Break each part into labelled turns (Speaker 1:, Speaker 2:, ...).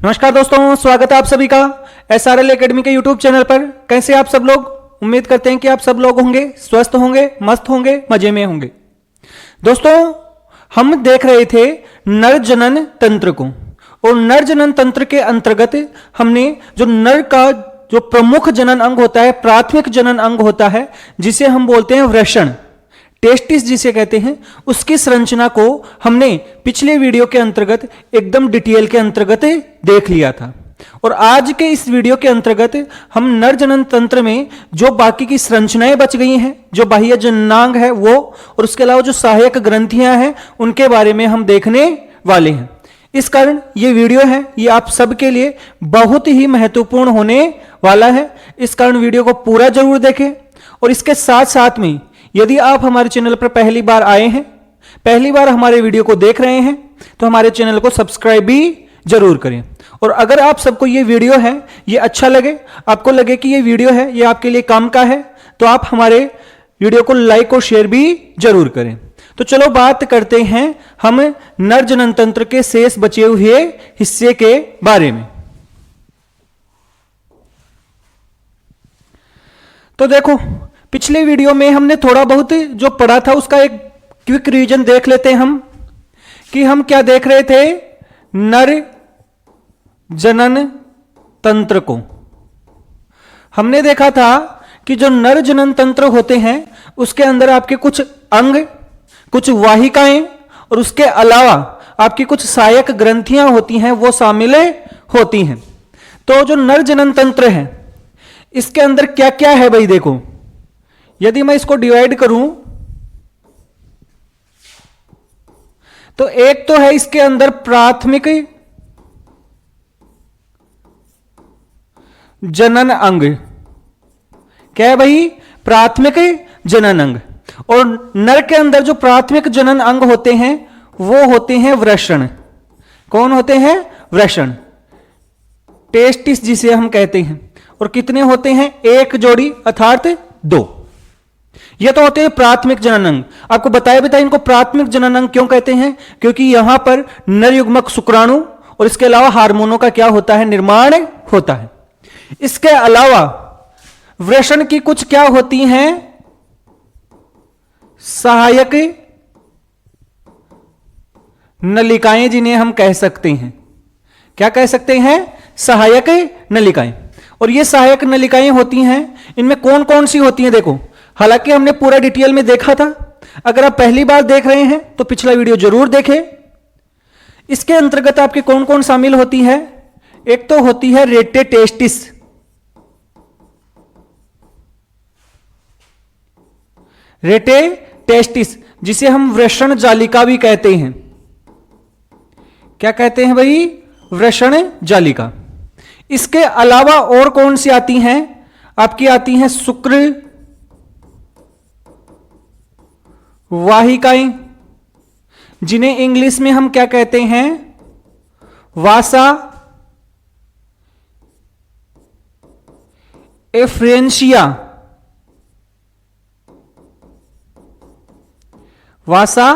Speaker 1: नमस्कार दोस्तों, स्वागत है आप सभी का SRL एकेडमी के यूट्यूब चैनल पर। कैसे आप सब लोग? उम्मीद करते हैं कि आप सब लोग होंगे स्वस्थ होंगे, मस्त होंगे, मजे में होंगे। दोस्तों, हम देख रहे थे नर जनन तंत्र को, और नर जनन तंत्र के अंतर्गत हमने जो नर का जो प्रमुख जनन अंग होता है, प्राथमिक जनन अंग होता है, जिसे हम बोलते हैं वृषण, टेस्टिस जिसे कहते हैं, उसकी संरचना को हमने पिछले वीडियो के अंतर्गत एकदम डिटेल के अंतर्गत देख लिया था। और आज के इस वीडियो के अंतर्गत हम नर जनन तंत्र में जो बाकी की संरचनाएं बच गई हैं, जो बाह्य जननांग है वो, और उसके अलावा जो सहायक ग्रंथियां हैं, उनके बारे में हम देखने वाले हैं। इस कारण ये वीडियो है, ये आप सबके लिए बहुत ही महत्वपूर्ण होने वाला है। इस कारण वीडियो को पूरा जरूर देखें। और इसके साथ साथ में यदि आप हमारे चैनल पर पहली बार आए हैं, पहली बार हमारे वीडियो को देख रहे हैं, तो हमारे चैनल को सब्सक्राइब भी जरूर करें। और अगर आप सबको ये वीडियो है ये अच्छा लगे, आपको लगे कि ये वीडियो है ये आपके लिए काम का है, तो आप हमारे वीडियो को लाइक और शेयर भी जरूर करें। तो चलो बात करते हैं हम नर जनन तंत्र के शेष बचे हुए हिस्से के बारे में। तो देखो, पिछले वीडियो में हमने थोड़ा बहुत जो पढ़ा था उसका एक क्विक रिवीजन देख लेते हैं हम, कि हम क्या देख रहे थे। नर जनन तंत्र को हमने देखा था कि जो नर जनन तंत्र होते हैं उसके अंदर आपके कुछ अंग, कुछ वाहिकाएं और उसके अलावा आपकी कुछ सहायक ग्रंथियां होती हैं, वो शामिल होती हैं। तो जो नर जनन तंत्र है इसके अंदर क्या क्या है भाई, देखो, यदि मैं इसको डिवाइड करूं तो एक तो है इसके अंदर प्राथमिक जनन अंग। क्या है भाई? प्राथमिक जनन अंग। और नर के अंदर जो प्राथमिक जनन अंग होते हैं वो होते हैं वृषण। कौन होते हैं? वृषण, टेस्टिस जिसे हम कहते हैं। और कितने होते हैं? एक जोड़ी, अर्थात 2। ये तो होते हैं प्राथमिक जनन अंग। आपको बताया इनको प्राथमिक जनन अंग क्यों कहते हैं? क्योंकि यहां पर नर युग्मक शुक्राणु और इसके अलावा हार्मोनों का क्या होता है? निर्माण होता है। इसके अलावा वृषण की कुछ क्या होती हैं? सहायक नलिकाएं, जिन्हें हम कह सकते हैं, क्या कह सकते हैं? सहायक नलिकाएं। और ये सहायक नलिकाएं होती हैं, इनमें कौन कौन सी होती हैं? देखो, हालांकि हमने पूरा डिटेल में देखा था। अगर आप पहली बार देख रहे हैं तो पिछला वीडियो जरूर देखें। इसके अंतर्गत आपके कौन कौन शामिल होती है? एक तो होती है रेटे टेस्टिस, रेटे टेस्टिस जिसे हम वृषण जालिका भी कहते हैं। क्या कहते हैं भाई? वृषण जालिका। इसके अलावा और कौन सी आती हैं? आपकी आती हैं शुक्र वाहिकाएं, जिन्हें इंग्लिश में हम क्या कहते हैं? वासा एफ्रेंशिया। वासा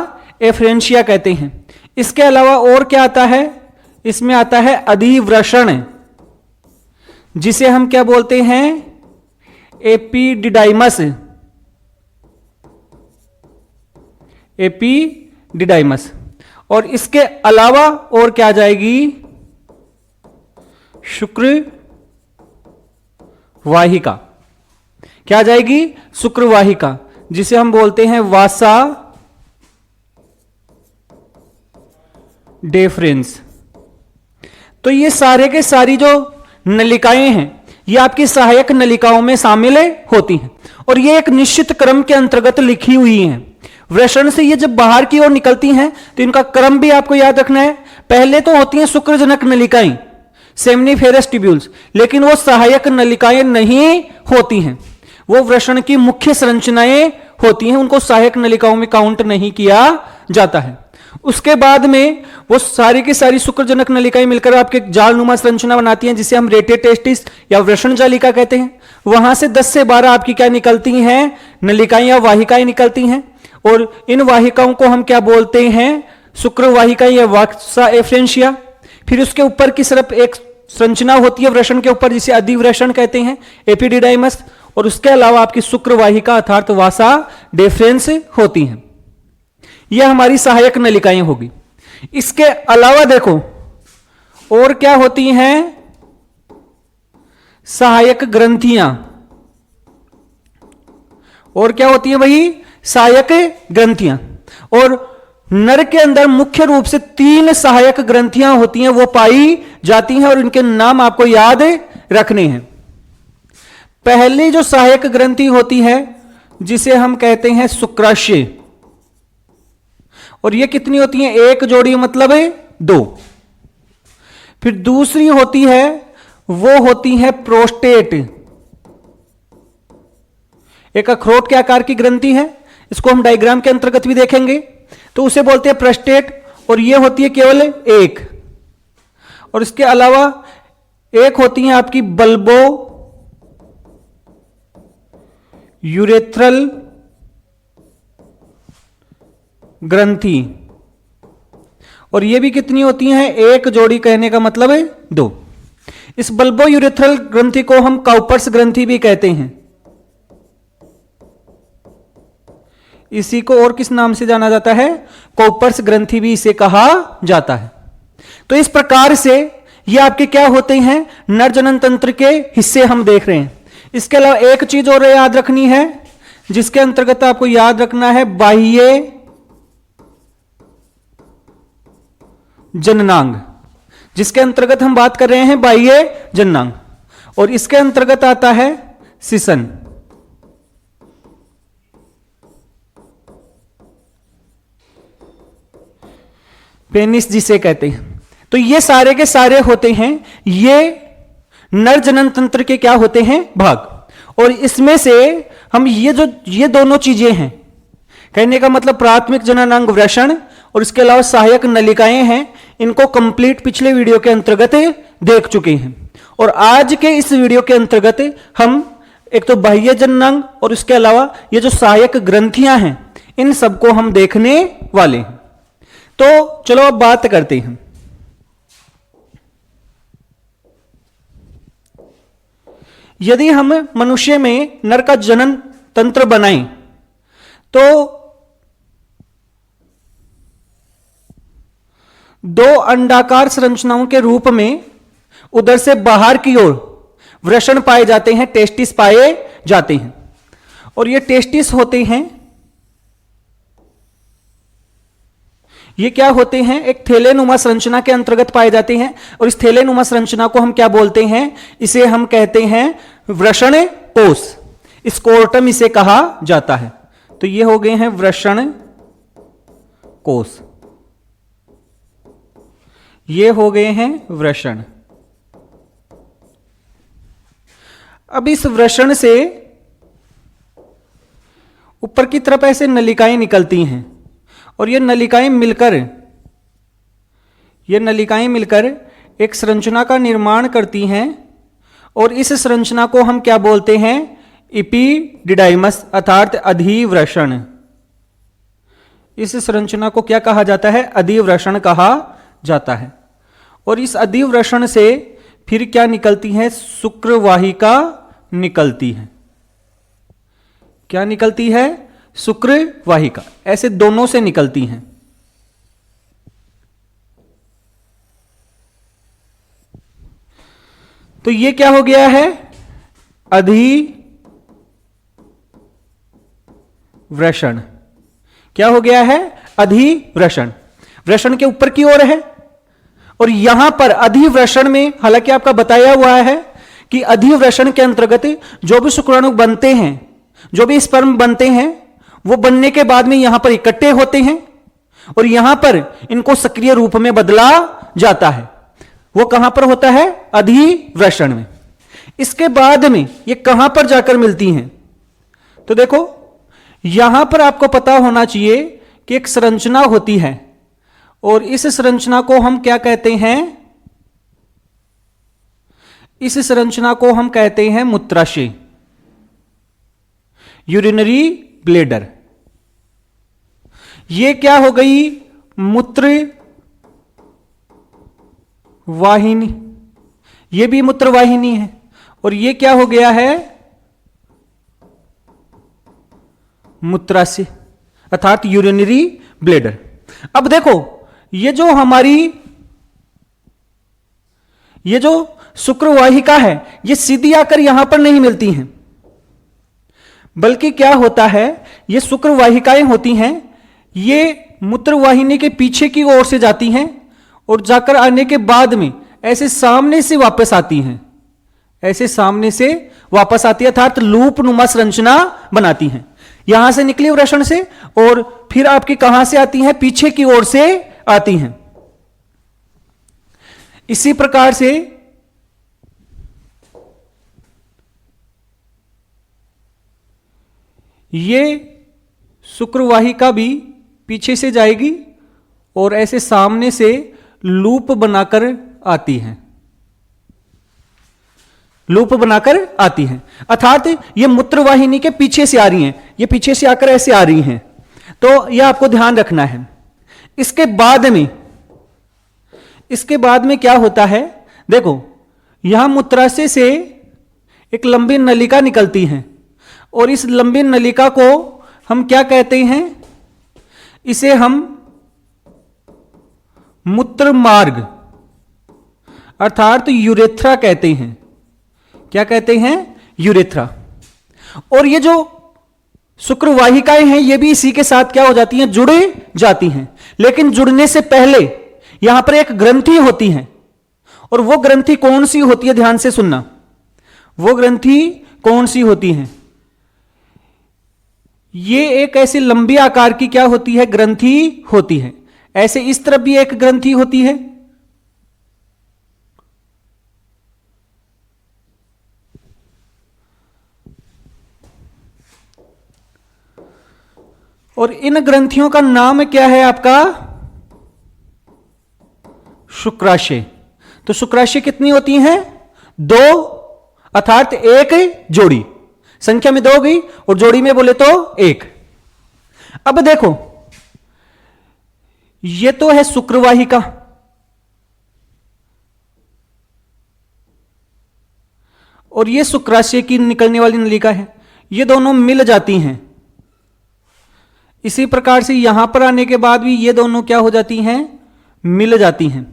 Speaker 1: एफ्रेंशिया कहते हैं। इसके अलावा और क्या आता है? इसमें आता है अधिवृषण, जिसे हम क्या बोलते हैं? एपिडिडाइमस। एपिडिडाइमस। और इसके अलावा और क्या आ जाएगी? शुक्र वाहिका। क्या आ जाएगी? शुक्र वाहिका, जिसे हम बोलते हैं वासा डेफरेंस। तो ये सारे के सारी जो नलिकाएं हैं ये आपकी सहायक नलिकाओं में शामिल होती हैं, और ये एक निश्चित क्रम के अंतर्गत लिखी हुई हैं। वृषण से ये जब बाहर की ओर निकलती हैं तो इनका क्रम भी आपको याद रखना है। पहले तो होती हैं शुक्रजनक नलिकाएं, सेमनीफेरस ट्यूब्यूल्स, लेकिन वो सहायक नलिकाएं नहीं होती हैं, वो वृषण की मुख्य संरचनाएं होती हैं, उनको सहायक नलिकाओं में काउंट नहीं किया जाता है। उसके बाद में वो सारी की सारी शुक्रजनक नलिकाएं मिलकर आपके जालनुमा संरचना बनाती हैं, जिसे हम रेटे टेस्टिस या वृषण जालिका कहते हैं। वहां से 10 से 12 आपकी क्या निकलती हैं? नलिकाएं या वाहिकाएं निकलती हैं। और इन वाहिकाओं को हम क्या बोलते हैं? शुक्र वाहिका या वाक्सा एफ्रेंशिया। फिर उसके ऊपर की सिर्फ एक संरचना होती है वृषण के ऊपर, जिसे अधिवृषण कहते हैं, एपिडिडाइमस। और उसके अलावा आपकी शुक्रवाहिका अर्थात वासा डेफरेंस होती हैं। यह हमारी सहायक नलिकाएं होगी। इसके अलावा देखो और क्या होती हैं, सहायक ग्रंथियां। और क्या होती है भाई, सहायक ग्रंथियां। और नर के अंदर मुख्य रूप से 3 सहायक ग्रंथियां होती हैं, वो पाई जाती हैं और इनके नाम आपको याद रखने हैं। पहली जो सहायक ग्रंथि होती है जिसे हम कहते हैं शुक्राशय, और ये कितनी होती है, 1 जोड़ी मतलब 2। फिर दूसरी होती है, वो होती है प्रोस्टेट, एक अखरोट के आकार की ग्रंथि है, इसको हम डायग्राम के अंतर्गत भी देखेंगे, तो उसे बोलते हैं प्रोस्टेट। और ये होती है केवल 1। और इसके अलावा एक होती है आपकी बल्बो यूरेथ्रल ग्रंथि, और ये भी कितनी होती हैं, 1 जोड़ी, कहने का मतलब है 2। इस बल्बो यूरेथ्रल ग्रंथि को हम काउपर्स ग्रंथि भी कहते हैं। इसी को और किस नाम से जाना जाता है, काउपर्स ग्रंथि भी इसे कहा जाता है। तो इस प्रकार से ये आपके क्या होते हैं, नर जनन तंत्र के हिस्से हम देख रहे हैं। इसके अलावा एक चीज और याद रखनी है, जिसके अंतर्गत आपको याद रखना है बाह्य जननांग, जिसके अंतर्गत हम बात कर रहे हैं बाह्य जननांग, और इसके अंतर्गत आता है सिसन। पेनिस जिसे कहते हैं। तो ये सारे के सारे होते हैं, ये नर जनन तंत्र के क्या होते हैं, भाग। और इसमें से हम ये दोनों चीजें हैं, कहने का मतलब प्राथमिक जननांग वृषण और इसके अलावा सहायक नलिकाएं हैं, इनको कंप्लीट पिछले वीडियो के अंतर्गत देख चुके हैं। और आज के इस वीडियो के अंतर्गत हम एक तो बाह्य जननांग और इसके अलावा ये जो सहायक ग्रंथियां हैं, इन सबको हम देखने वाले हैं। तो चलो अब बात करते हैं। यदि हम मनुष्य में नर का जनन तंत्र बनाएं तो 2 अंडाकार संरचनाओं के रूप में उधर से बाहर की ओर वृषण पाए जाते हैं, टेस्टिस पाए जाते हैं। और ये टेस्टिस होते हैं, ये क्या होते हैं, एक थैलेनुमा संरचना के अंतर्गत पाए जाते हैं। और इस थैलेनुमा संरचना को हम क्या बोलते हैं, इसे हम कहते हैं वृषण कोष, स्कोर्टम इसे कहा जाता है। तो ये हो गए हैं वृषण कोष, ये हो गए हैं वृषण। अब इस वृषण से ऊपर की तरफ ऐसे नलिकाएं निकलती हैं, और ये नलिकाएं मिलकर एक संरचना का निर्माण करती हैं। और इस संरचना को हम क्या बोलते हैं, एपिडिडाइमस अर्थात अधिवृषण। इस संरचना को क्या कहा जाता है, अधिवृषण कहा जाता है। और इस अधिवृषण से फिर क्या निकलती है, शुक्रवाहिका निकलती है। क्या निकलती है, शुक्रवाहिका, ऐसे दोनों से निकलती हैं। तो ये क्या हो गया है, अधिवृषण। क्या हो गया है, अधिवृषण, वृषण के ऊपर की ओर है। और यहां पर अधिवृषण में हालांकि आपका बताया हुआ है कि अधिवृषण के अंतर्गत जो भी शुक्राणु बनते हैं, जो भी स्पर्म बनते हैं, वो बनने के बाद में यहां पर इकट्ठे होते हैं और यहां पर इनको सक्रिय रूप में बदला जाता है। वो कहां पर होता है, अधिवृषण में। इसके बाद में ये कहां पर जाकर मिलती हैं, तो देखो यहां पर आपको पता होना चाहिए कि एक संरचना होती है, और इस संरचना को हम क्या कहते हैं, इस संरचना को हम कहते हैं मूत्राशय, यूरिनरी ब्लेडर। ये क्या हो गई, मूत्र वाहिनी, ये भी मूत्र वाहिनी है, और ये क्या हो गया है, मूत्राशय अर्थात यूरिनरी ब्लैडर। अब देखो ये जो हमारी ये जो शुक्रवाहिका है ये सीधी आकर यहां पर नहीं मिलती हैं, बल्कि क्या होता है, ये शुक्रवाहिकाएं होती हैं, ये मूत्रवाहिनी के पीछे की ओर से जाती हैं और जाकर आने के बाद में ऐसे सामने से वापस आती हैं, ऐसे सामने से वापस आती है, अर्थात लूप नुमा संरचना बनाती हैं। यहां से निकली वृषण से और फिर आपकी कहां से आती हैं, पीछे की ओर से आती हैं। इसी प्रकार से ये शुक्रवाहिका भी पीछे से जाएगी और ऐसे सामने से लूप बनाकर आती है, लूप बनाकर आती हैं, अर्थात ये मूत्रवाहिनी के पीछे से आ रही हैं, ये पीछे से आकर ऐसे आ रही हैं। तो यह आपको ध्यान रखना है। इसके बाद में क्या होता है, देखो यहां मूत्राशय से एक लंबी नलिका निकलती है और इस लंबी नलिका को हम क्या कहते हैं, इसे हम मूत्र मार्ग अर्थात यूरेथ्रा कहते हैं। क्या कहते हैं, यूरेथ्रा। और ये जो शुक्रवाहिकाएं हैं ये भी इसी के साथ क्या हो जाती हैं, जुड़ जाती हैं। लेकिन जुड़ने से पहले यहां पर एक ग्रंथि होती है, और वो ग्रंथि कौन सी होती है, ध्यान से सुनना, वो ग्रंथि कौन सी होती है, ये एक ऐसी लंबी आकार की क्या होती है, ग्रंथि होती है। ऐसे इस तरफ भी एक ग्रंथि होती है, और इन ग्रंथियों का नाम क्या है आपका, शुक्राशय। तो शुक्राशय कितनी होती हैं, 2, अर्थात एक जोड़ी, संख्या में 2 हो गई और जोड़ी में बोले तो 1। अब देखो ये तो है शुक्रवाहिका, और ये शुक्राशय की निकलने वाली नलिका है, ये दोनों मिल जाती हैं। इसी प्रकार से यहां पर आने के बाद भी ये दोनों क्या हो जाती हैं, मिल जाती हैं,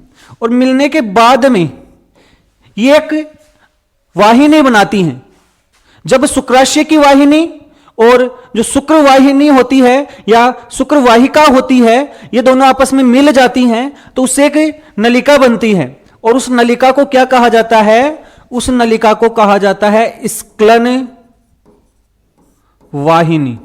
Speaker 1: और मिलने के बाद में ये एक वाहिनी बनाती हैं। जब शुक्राशय की वाहिनी और जो शुक्रवाहिनी होती है या शुक्रवाहिका होती है, ये दोनों आपस में मिल जाती हैं, तो उससे एक नलिका बनती है, और उस नलिका को क्या कहा जाता है, उस नलिका को कहा जाता है स्क्लन वाहिनी।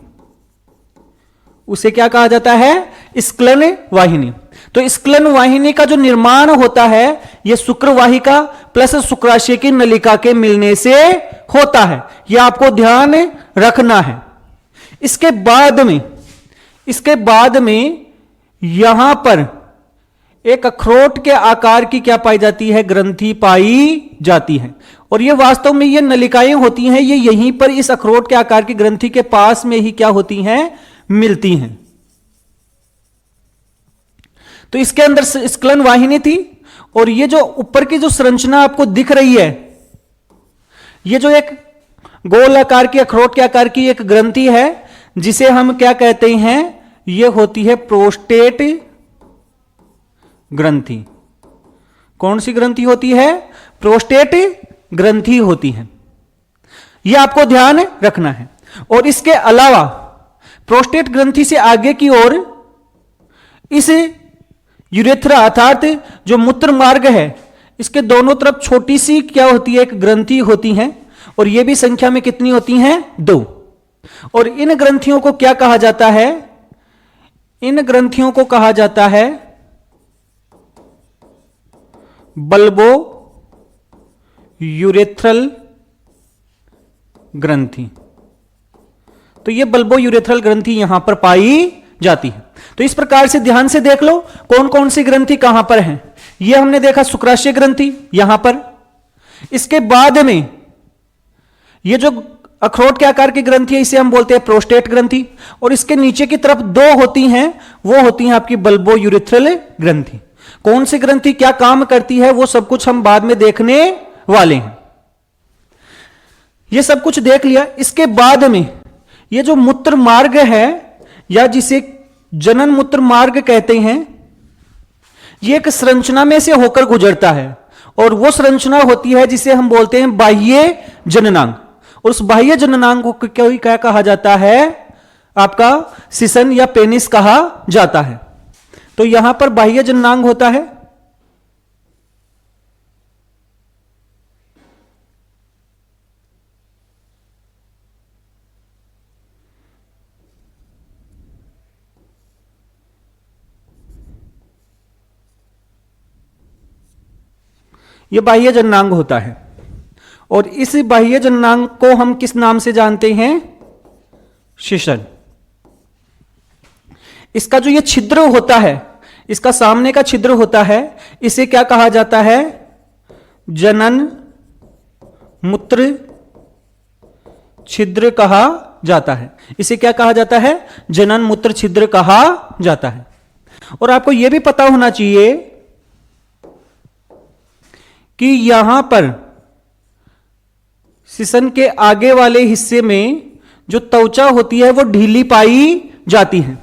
Speaker 1: उसे क्या कहा जाता है, स्क्लन वाहिनी। तो स्क्लन वाहिनी का जो निर्माण होता है यह शुक्रवाहिका प्लस शुक्राशय की नलिका के मिलने से होता है, यह आपको ध्यान रखना है। इसके बाद में यहां पर एक अखरोट के आकार की क्या पाई जाती है, ग्रंथि पाई जाती है, और यह वास्तव में ये नलिकाएं होती हैं, ये यहीं पर इस अखरोट के आकार की ग्रंथि के पास में ही क्या होती हैं, मिलती हैं। तो इसके अंदर स्क्लन वाहिनी थी, और ये जो ऊपर की जो संरचना आपको दिख रही है, ये जो एक गोल आकार की अखरोट के आकार की एक ग्रंथि है, जिसे हम क्या कहते हैं, ये होती है प्रोस्टेट ग्रंथि। कौन सी ग्रंथि होती है, प्रोस्टेट ग्रंथि होती है, यह आपको ध्यान रखना है। और इसके अलावा प्रोस्टेट ग्रंथि से आगे की ओर इस यूरेथ्रा अर्थात जो मूत्र मार्ग है, इसके दोनों तरफ छोटी सी क्या होती है, एक ग्रंथि होती है, और ये भी संख्या में कितनी होती हैं, 2। और इन ग्रंथियों को क्या कहा जाता है, इन ग्रंथियों को कहा जाता है बल्बो यूरेथ्रल ग्रंथि। तो ये बल्बो यूरेथ्रल ग्रंथि यहां पर पाई जाती है। तो इस प्रकार से ध्यान से देख लो कौन कौन सी ग्रंथि कहां पर है। ये हमने देखा शुक्राशय ग्रंथि यहां पर, इसके बाद में ये जो अखरोट के आकार की ग्रंथि है इसे हम बोलते हैं प्रोस्टेट ग्रंथि, और इसके नीचे की तरफ 2 होती हैं, वो होती हैं आपकी बल्बो यूरेथ्रल ग्रंथि। कौन सी ग्रंथि क्या काम करती है वो सब कुछ हम बाद में देखने वाले हैं। ये सब कुछ देख लिया। इसके बाद में ये जो मूत्र मार्ग है या जिसे जनन मूत्र मार्ग कहते हैं, ये एक संरचना में से होकर गुजरता है और वो संरचना होती है जिसे हम बोलते हैं बाह्य जननांग। और उस बाह्य जननांग को क्या कहा जाता है? आपका सिसन या पेनिस कहा जाता है। तो यहां पर बाह्य जननांग होता है। यह बाह्य जननांग होता है और इस बाह्य जननांग को हम किस नाम से जानते हैं? शिशन। इसका जो ये छिद्र होता है, इसका सामने का छिद्र होता है, इसे क्या कहा जाता है? जनन मूत्र छिद्र कहा जाता है। इसे क्या कहा जाता है? जनन मूत्र छिद्र कहा जाता है। और आपको यह भी पता होना चाहिए कि यहां पर सिसन के आगे वाले हिस्से में जो त्वचा होती है वो ढीली पाई जाती है।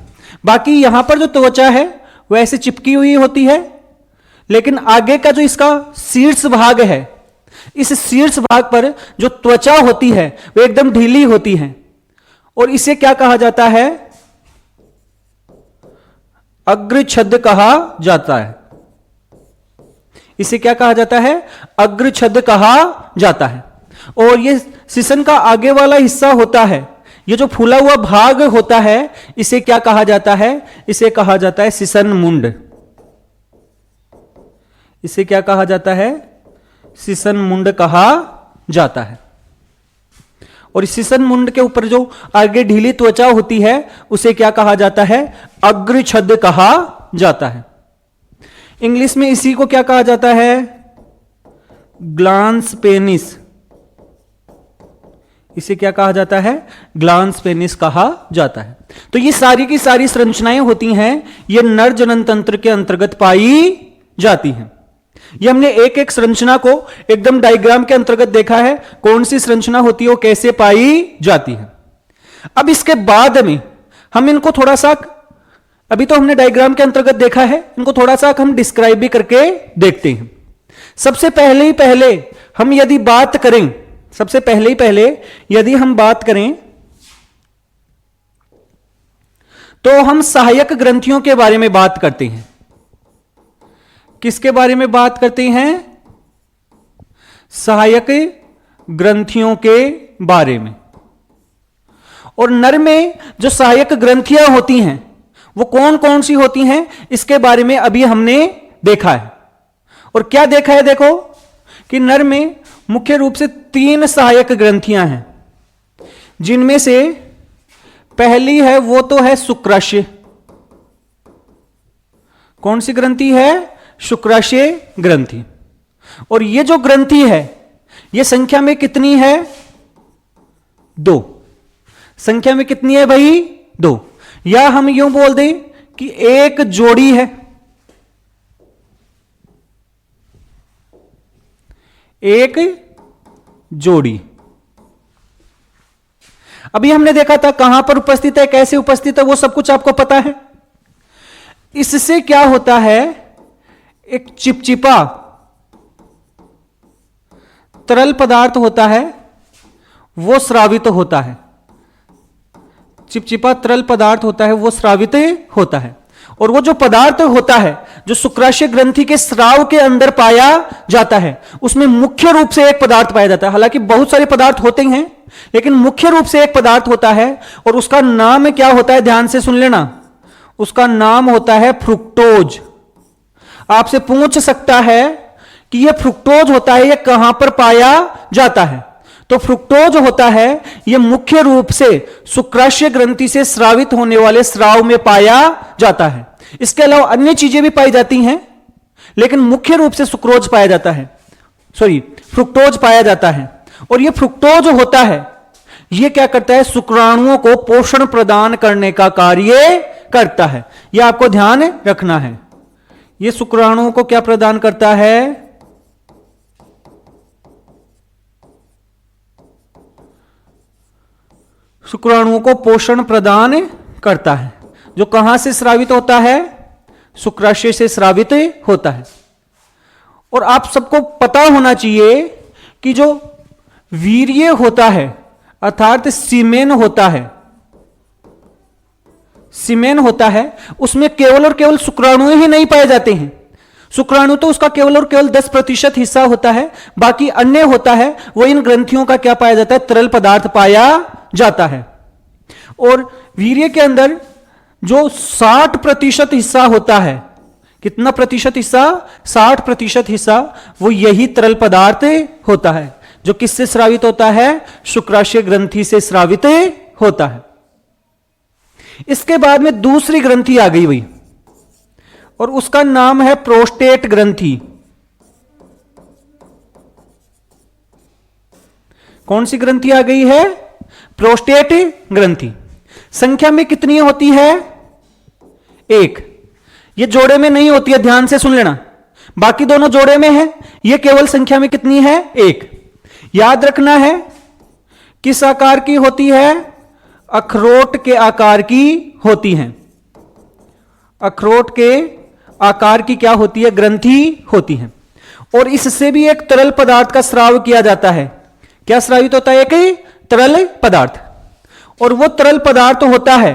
Speaker 1: बाकी यहां पर जो त्वचा है वो ऐसे चिपकी हुई होती है, लेकिन आगे का जो इसका शीर्ष भाग है, इस शीर्ष भाग पर जो त्वचा होती है वो एकदम ढीली होती है और इसे क्या कहा जाता है? अग्रछद कहा जाता है। इसे क्या कहा जाता है? अग्रछद कहा जाता है। और ये सिसन का आगे वाला हिस्सा होता है, ये जो फूला हुआ भाग होता है, इसे क्या कहा जाता है? इसे कहा जाता है सिसन मुंड। इसे क्या कहा जाता है? सिसन मुंड कहा जाता है। और इस सिसन मुंड के ऊपर जो आगे ढीली त्वचा होती है उसे क्या कहा जाता है? अग्रछद कहा जाता है। इंग्लिश में इसी को क्या कहा जाता है? Glans penis. इसे क्या कहा जाता है? ग्लांस पेनिस कहा जाता है। तो ये सारी की सारी संरचनाएं होती हैं, ये नर जनन तंत्र के अंतर्गत पाई जाती हैं। ये हमने एक एक संरचना को एकदम डायग्राम के अंतर्गत देखा है, कौन सी संरचना होती है वो कैसे पाई जाती है। अब इसके बाद में हम इनको थोड़ा सा, अभी तो हमने डायग्राम के अंतर्गत देखा है, इनको थोड़ा सा हम डिस्क्राइब भी करके देखते हैं। सबसे पहले हम यदि बात करें, सबसे पहले यदि हम बात करें तो हम सहायक ग्रंथियों के बारे में बात करते हैं। किसके बारे में बात करते हैं? सहायक ग्रंथियों के बारे में। और नर में जो सहायक ग्रंथियां होती हैं वो कौन कौन सी होती हैं, इसके बारे में अभी हमने देखा है। और क्या देखा है? देखो कि नर में मुख्य रूप से 3 सहायक ग्रंथियां हैं, जिनमें से पहली है वो तो है शुक्राशय। कौन सी ग्रंथि है? शुक्राशय ग्रंथि। और ये जो ग्रंथि है ये संख्या में कितनी है? 2। संख्या में कितनी है भाई? 2। या हम यूं बोल दें कि एक जोड़ी है, एक जोड़ी। अभी हमने देखा था कहां पर उपस्थित है, कैसे उपस्थित है, वो सब कुछ आपको पता है। इससे क्या होता है? एक चिपचिपा तरल पदार्थ होता है, वो स्रावित होता है। चिपचिपा तरल पदार्थ होता है वो स्रावित होता है। और वो जो पदार्थ होता है जो शुक्राशय ग्रंथि के स्राव के अंदर पाया जाता है, उसमें मुख्य रूप से एक पदार्थ पाया जाता है। हालांकि बहुत सारे पदार्थ होते हैं, लेकिन मुख्य रूप से एक पदार्थ होता है और उसका नाम क्या होता है? ध्यान से सुन लेना, उसका नाम होता है फ्रुक्टोज। आपसे पूछ सकता है कि यह फ्रुक्टोज होता है, यह कहां पर पाया जाता है? तो फ्रुक्टोज होता है यह मुख्य रूप से शुक्राशय ग्रंथि से स्रावित होने वाले स्राव में पाया जाता है। इसके अलावा अन्य चीजें भी पाई जाती हैं, लेकिन मुख्य रूप से सुक्रोज पाया जाता है, फ्रुक्टोज पाया जाता है। और यह फ्रुक्टोज होता है, यह क्या करता है? शुक्राणुओं को पोषण प्रदान करने का कार्य करता है। यह आपको ध्यान रखना है ये शुक्राणुओं को क्या प्रदान करता है? शुक्राणुओं को पोषण प्रदान करता है, जो कहां से स्रावित होता है? शुक्राशय से स्रावित होता है। और आप सबको पता होना चाहिए कि जो वीर्य होता है अर्थात सीमेन होता है, सीमेन होता है, उसमें केवल और केवल शुक्राणु ही नहीं पाए जाते हैं। शुक्राणु तो उसका केवल और केवल 10% हिस्सा होता है, बाकी अन्य होता है वो इन ग्रंथियों का क्या पाया जाता है? तरल पदार्थ पाया जाता है। और वीर्य के अंदर जो 60% हिस्सा होता है, कितना प्रतिशत हिस्सा? 60% हिस्सा वो यही तरल पदार्थ होता है, जो किससे स्रावित होता है? शुक्राशय ग्रंथि से स्रावित होता है। इसके बाद में दूसरी ग्रंथि आ गई हुई, और उसका नाम है प्रोस्टेट ग्रंथि। कौन सी ग्रंथि आ गई है? प्रोस्टेट ग्रंथि। संख्या में कितनी होती है? एक। ये जोड़े में नहीं होती है, ध्यान से सुन लेना। बाकी दोनों जोड़े में है, ये केवल संख्या में कितनी है? एक। याद रखना है किस आकार की होती है? अखरोट के आकार की होती है। अखरोट के आकार की क्या होती है? ग्रंथि होती है। और इससे भी एक तरल पदार्थ का स्राव किया जाता है। क्या स्रावित होता है? एक तरल पदार्थ। और वो तरल पदार्थ होता है,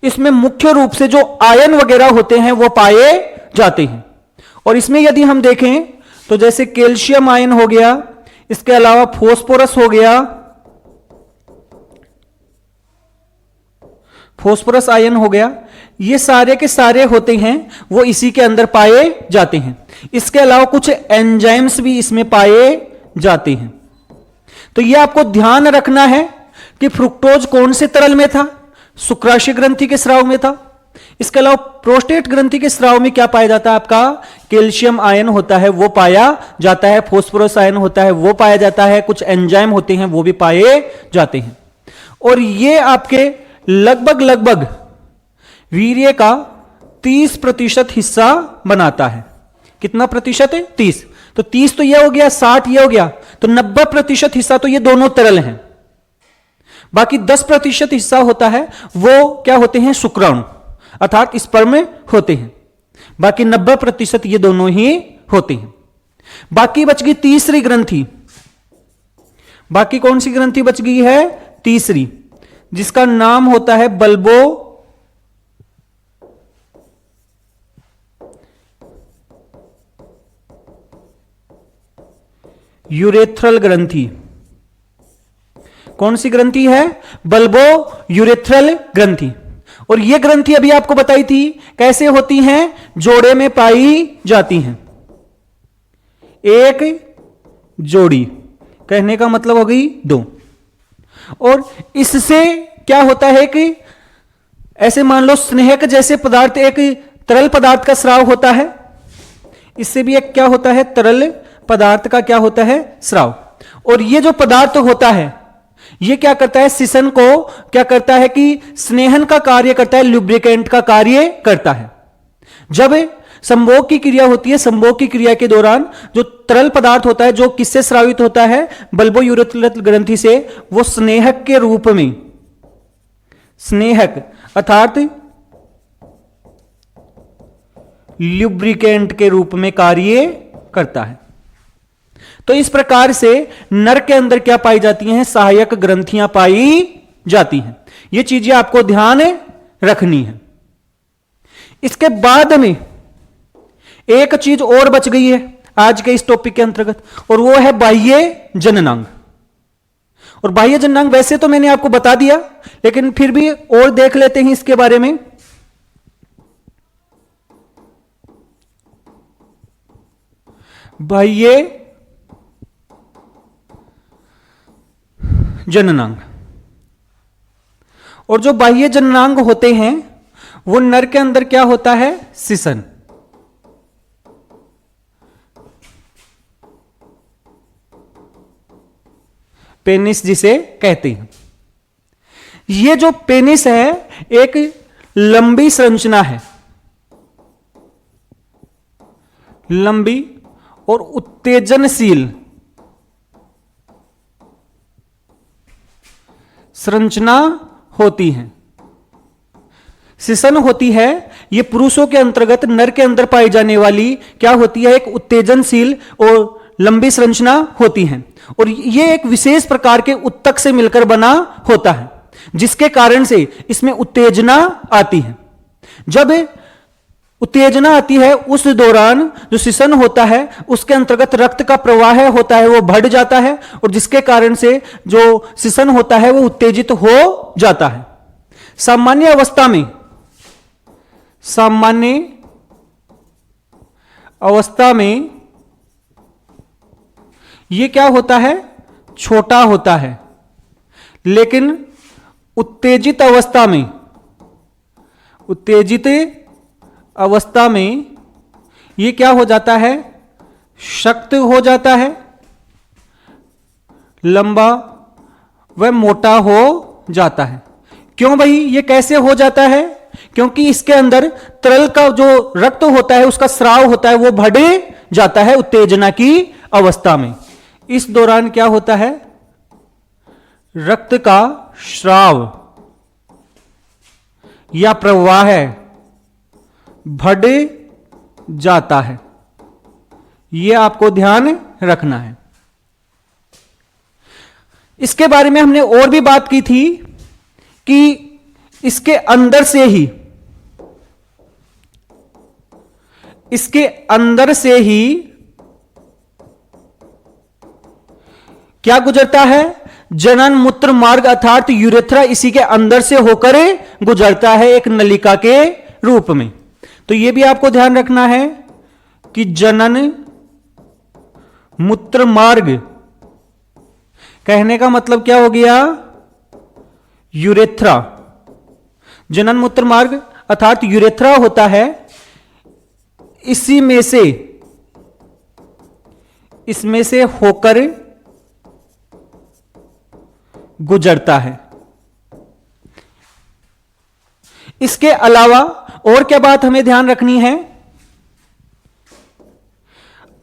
Speaker 1: इसमें मुख्य रूप से जो आयन वगैरह होते हैं वो पाए जाते हैं। और इसमें यदि हम देखें तो जैसे कैल्शियम आयन हो गया, इसके अलावा फॉस्फोरस हो गया, फॉस्फोरस आयन हो गया, ये सारे के सारे होते हैं वो इसी के अंदर पाए जाते हैं। इसके अलावा कुछ एंजाइम्स भी इसमें पाए जाते हैं। तो ये आपको ध्यान रखना है कि फ्रुक्टोज कौन से तरल में था? शुक्राशय ग्रंथि के स्राव में था। इसके अलावा प्रोस्टेट ग्रंथि के स्राव में क्या पाया जाता है? आपका कैल्शियम आयन होता है वो पाया जाता है, फॉस्फोरस आयन होता है वो पाया जाता है, कुछ एंजाइम होते हैं वो भी पाए जाते हैं। और ये आपके लगभग लगभग वीर्य का 30% हिस्सा बनाता है। कितना प्रतिशत है? 30। तो 30 तो यह हो गया, 60 यह हो गया, तो 90% हिस्सा तो ये दोनों तरल हैं। बाकी 10% हिस्सा होता है वो क्या होते हैं? शुक्राणु अर्थात स्पर्म होते हैं। बाकी 90% ये दोनों ही होते हैं। बाकी बच गई तीसरी ग्रंथि। बाकी कौन सी ग्रंथि बच गई है? तीसरी, जिसका नाम होता है बल्बो यूरेथ्रल ग्रंथि। कौन सी ग्रंथि है? बल्बो यूरेथ्रल ग्रंथि। और यह ग्रंथि अभी आपको बताई थी कैसे होती हैं? जोड़े में पाई जाती हैं। एक जोड़ी, कहने का मतलब हो गई 2। और इससे क्या होता है कि ऐसे मान लो स्नेहक जैसे पदार्थ, एक तरल पदार्थ का स्राव होता है, इससे भी एक क्या होता है? तरल पदार्थ का क्या होता है? स्राव। और ये जो पदार्थ होता है ये क्या करता है? सिसन को क्या करता है कि स्नेहन का कार्य करता है, लुब्रिकेंट का कार्य करता है। जब संभोग की क्रिया होती है, संभोग की क्रिया के दौरान जो तरल पदार्थ होता है जो किससे स्रावित होता है? बल्बो यूरेथ्रल ग्रंथि से, वो स्नेहक के रूप में, स्नेहक अर्थात लुब्रिकेंट के रूप में कार्य करता है। तो इस प्रकार से नर के अंदर क्या पाई जाती हैं? सहायक ग्रंथियां पाई जाती हैं। ये चीजें आपको ध्यान रखनी है। इसके बाद में एक चीज और बच गई है आज के इस टॉपिक के अंतर्गत, और वो है बाह्य जननांग। और बाह्य जननांग वैसे तो मैंने आपको बता दिया, लेकिन फिर भी और देख लेते हैं इसके बारे में। बाह्य जननांग, और जो बाह्य जननांग होते हैं वो नर के अंदर क्या होता है? सिसन। पेनिस जिसे कहते हैं। ये जो पेनिस है एक लंबी संरचना है। लंबी और उत्तेजनशील संरचना होती है। सिसन होती है, यह पुरुषों के अंतर्गत नर के अंदर पाई जाने वाली क्या होती है, एक उत्तेजनशील और लंबी संरचना होती है। और यह एक विशेष प्रकार के उत्तक से मिलकर बना होता है, जिसके कारण से इसमें उत्तेजना आती है। जब उत्तेजना आती है उस दौरान जो सिसन होता है उसके अंतर्गत रक्त का प्रवाह होता है वो बढ़ जाता है, और जिसके कारण से जो सिसन होता है वो उत्तेजित हो जाता है। सामान्य अवस्था में ये क्या होता है, छोटा होता है, लेकिन उत्तेजित अवस्था में ये क्या हो जाता है, शक्त हो जाता है, लंबा व मोटा हो जाता है। क्यों भाई, ये कैसे हो जाता है? क्योंकि इसके अंदर तरल का जो रक्त होता है उसका स्राव होता है वो बढ़ जाता है उत्तेजना की अवस्था में। इस दौरान क्या होता है, रक्त का स्राव या प्रवाह बढ़ जाता है। यह आपको ध्यान रखना है। इसके बारे में हमने और भी बात की थी कि इसके अंदर से ही क्या गुजरता है, जनन मूत्र मार्ग अर्थात यूरेथ्रा इसी के अंदर से होकर गुजरता है एक नलिका के रूप में। तो यह भी आपको ध्यान रखना है कि जनन मूत्र मार्ग कहने का मतलब क्या हो गया, यूरेथ्रा। जनन मूत्र मार्ग अर्थात यूरेथ्रा होता है, इसमें से होकर गुजरता है। इसके अलावा और क्या बात हमें ध्यान रखनी है,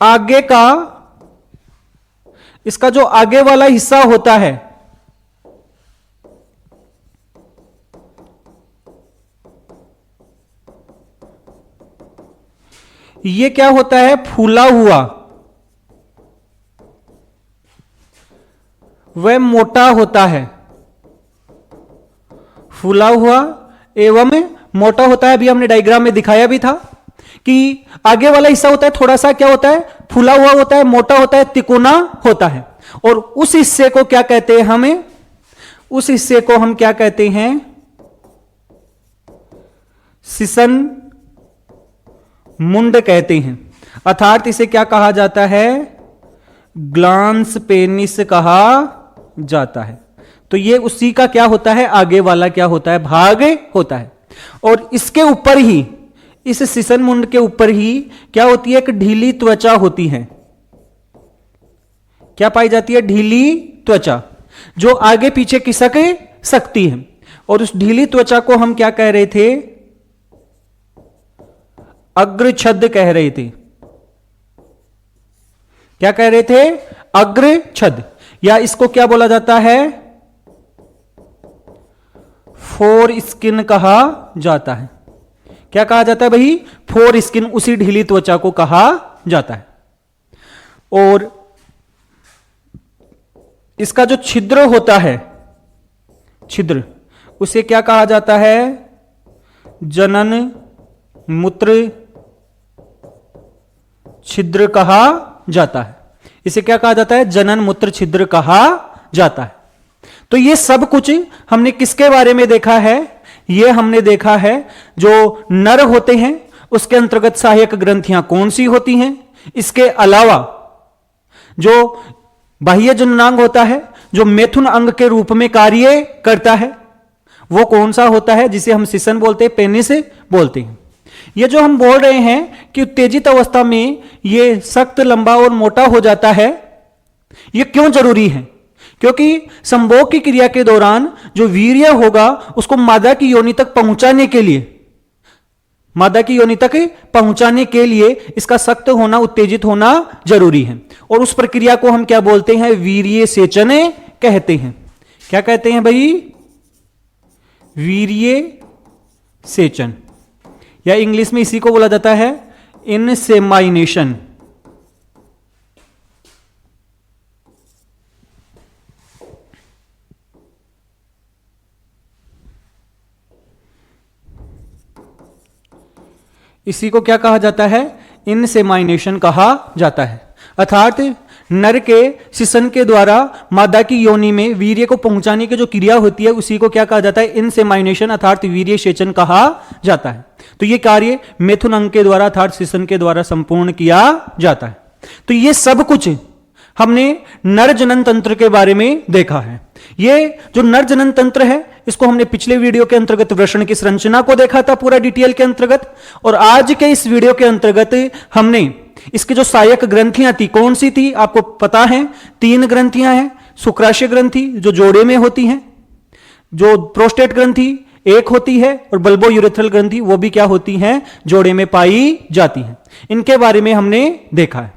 Speaker 1: आगे का इसका जो आगे वाला हिस्सा होता है यह क्या होता है, फूला हुआ वह मोटा होता है। फूला हुआ एवं मोटा होता है। अभी हमने डायग्राम में दिखाया भी था कि आगे वाला हिस्सा होता है थोड़ा सा क्या होता है, फूला हुआ होता है, मोटा होता है, तिकोना होता है। और उस हिस्से को क्या कहते हैं, हमें उस हिस्से को हम क्या कहते हैं, सिसन मुंड कहते हैं। अर्थात इसे क्या कहा जाता है, ग्लांस पेनिस कहा जाता है। तो ये उसी का क्या होता है, आगे वाला क्या होता है, भाग होता है। और इसके ऊपर ही, इस सिसन मुंड के ऊपर ही क्या होती है, एक ढीली त्वचा होती है। क्या पाई जाती है, ढीली त्वचा, जो आगे पीछे खिसक सकती है। और उस ढीली त्वचा को हम क्या कह रहे थे, अग्रछद कह रहे थे। क्या कह रहे थे, अग्रछद, या इसको क्या बोला जाता है, फोर स्किन कहा जाता है। क्या कहा जाता है भाई, फोर स्किन, उसी ढीली त्वचा को कहा जाता है। और इसका जो छिद्र होता है, छिद्र, उसे क्या कहा जाता है, जनन मूत्र छिद्र कहा जाता है। इसे क्या कहा जाता है, जनन मूत्र छिद्र कहा जाता है। तो ये सब कुछ हमने किसके बारे में देखा है, ये हमने देखा है जो नर होते हैं उसके अंतर्गत सहायक ग्रंथियां कौन सी होती हैं। इसके अलावा जो बाह्य जननांग होता है, जो मैथुन अंग के रूप में कार्य करता है, वो कौन सा होता है, जिसे हम सिसन बोलते हैं, पेनिस बोलते हैं। ये जो हम बोल रहे हैं कि उत्तेजित अवस्था में ये सख्त, लंबा और मोटा हो जाता है, ये क्यों जरूरी है, क्योंकि संभोग की क्रिया के दौरान जो वीर्य होगा उसको मादा की योनि तक पहुंचाने के लिए मादा की योनि तक पहुंचाने के लिए इसका सख्त होना, उत्तेजित होना जरूरी है। और उस प्रक्रिया को हम क्या बोलते हैं? वीर्य सेचन कहते हैं। क्या कहते हैं भाई? वीर्य सेचन, या इंग्लिश में इसी को बोला जाता है इनसेमाइनेशन। इसी को क्या कहा जाता है? इनसेमाइनेशन कहा जाता है। अर्थात नर के सिसन के द्वारा मादा की योनि में वीर्य को पहुंचाने की जो क्रिया होती है उसी को क्या कहा जाता है? इनसेमाइनेशन अर्थात वीर्य सेचन कहा जाता है। तो यह कार्य मिथुन अंग के द्वारा अर्थात सिसन के द्वारा संपूर्ण किया जाता है। तो यह सब कुछ हमने नर जनन तंत्र के बारे में देखा है। ये जो नर जनन तंत्र है इसको हमने पिछले वीडियो के अंतर्गत वृषण की संरचना को देखा था पूरा डिटेल के अंतर्गत, और आज के इस वीडियो के अंतर्गत हमने इसकी जो सहायक ग्रंथियां थी, कौन सी थी आपको पता है? 3 ग्रंथियां हैं। शुक्राशय ग्रंथि जो जोड़े में होती है, जो प्रोस्टेट ग्रंथि एक होती है, और बल्बो यूरेथ्रल ग्रंथि वो भी क्या होती है? जोड़े में पाई जाती है। इनके बारे में हमने देखा है।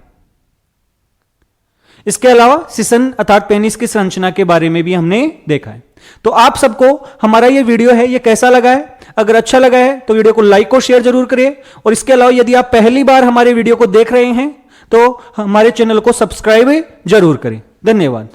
Speaker 1: इसके अलावा सिसन अर्थात पेनिस की संरचना के बारे में भी हमने देखा है। तो आप सबको हमारा ये वीडियो है ये कैसा लगा है? अगर अच्छा लगा है तो वीडियो को लाइक और शेयर जरूर करिए, और इसके अलावा यदि आप पहली बार हमारे वीडियो को देख रहे हैं तो हमारे चैनल को सब्सक्राइब जरूर करें। धन्यवाद।